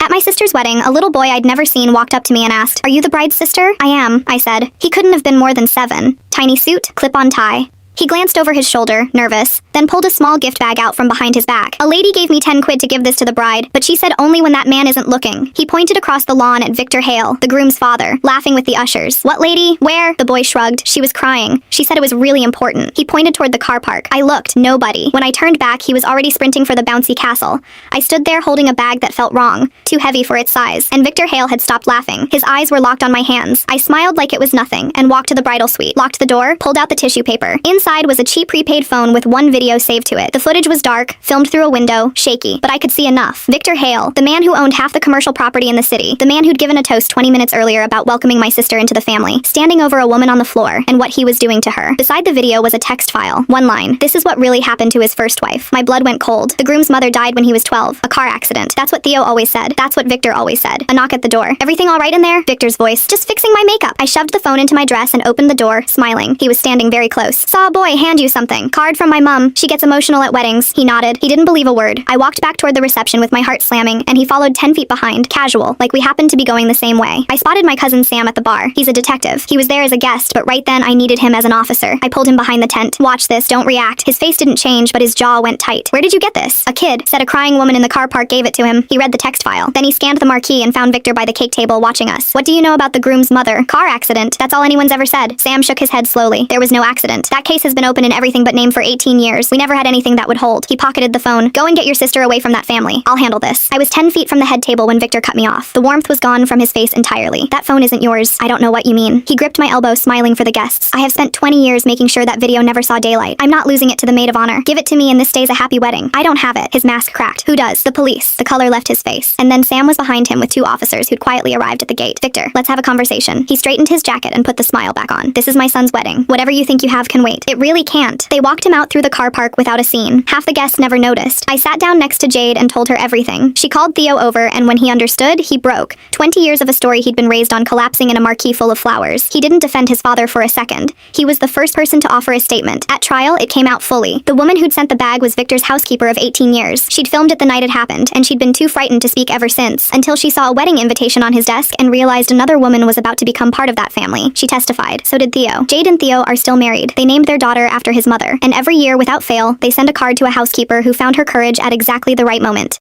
At my sister's wedding, a little boy I'd never seen walked up to me and asked, "Are you the bride's sister?" "I am," I said. He couldn't have been more than 7. Tiny suit, clip-on tie. He glanced over his shoulder, nervous, then pulled a small gift bag out from behind his back. "A lady gave me 10 quid to give this to the bride, but she said only when that man isn't looking." He pointed across the lawn at Victor Hale, the groom's father, laughing with the ushers. "What lady? Where?" The boy shrugged. "She was crying. She said it was really important." He pointed toward the car park. I looked. Nobody. When I turned back, he was already sprinting for the bouncy castle. I stood there holding a bag that felt wrong, too heavy for its size, and Victor Hale had stopped laughing. His eyes were locked on my hands. I smiled like it was nothing, and walked to the bridal suite, locked the door, pulled out the tissue paper. Inside was a cheap prepaid phone with one video saved to it. The footage was dark, filmed through a window, shaky, but I could see enough. Victor Hale, the man who owned half the commercial property in the city, the man who'd given a toast 20 minutes earlier about welcoming my sister into the family, standing over a woman on the floor, and what he was doing to her. Beside the video was a text file. One line. "This is what really happened to his first wife." My blood went cold. The groom's mother died when he was 12. A car accident. That's what Theo always said. That's what Victor always said. A knock at the door. "Everything all right in there?" Victor's voice. "Just fixing my makeup." I shoved the phone into my dress and opened the door, smiling. He was standing very close. "Saw a boy hand you something. Card from my mom. She gets emotional at weddings." He nodded. He didn't believe a word. I walked back toward the reception with my heart slamming, and he followed 10 feet behind, casual, like we happened to be going the same way. I spotted my cousin Sam at the bar. He's a detective. He was there as a guest, but right then I needed him as an officer. I pulled him behind the tent. "Watch this, don't react." His face didn't change, but his jaw went tight. "Where did you get this?" "A kid," said a crying woman in the car park gave it to him. He read the text file. Then he scanned the marquee and found Victor by the cake table watching us. "What do you know about the groom's mother?" "Car accident. That's all anyone's ever said." Sam shook his head slowly. "There was no accident. That case has been open in everything but name for 18 years. We never had anything that would hold." He pocketed the phone. "Go and get your sister away from that family. I'll handle this." I was 10 feet from the head table when Victor cut me off. The warmth was gone from his face entirely. "That phone isn't yours." "I don't know what you mean." He gripped my elbow, smiling for the guests. "I have spent 20 years making sure that video never saw daylight. I'm not losing it to the maid of honor. Give it to me and this stays a happy wedding." "I don't have it." His mask cracked. "Who does?" "The police." The color left his face. And then Sam was behind him with 2 officers who'd quietly arrived at the gate. "Victor, let's have a conversation." He straightened his jacket and put the smile back on. "This is my son's wedding. Whatever you think you have can wait." It really can't. They walked him out through the car park without a scene. Half the guests never noticed. I sat down next to Jade and told her everything. She called Theo over, and when he understood, he broke. 20 years of a story he'd been raised on collapsing in a marquee full of flowers. He didn't defend his father for a second. He was the first person to offer a statement. At trial, it came out fully. The woman who'd sent the bag was Victor's housekeeper of 18 years. She'd filmed it the night it happened, and she'd been too frightened to speak ever since, until she saw a wedding invitation on his desk and realized another woman was about to become part of that family. She testified. So did Theo. Jade and Theo are still married. They named their daughter after his mother, and every year, without fail, they send a card to a housekeeper who found her courage at exactly the right moment.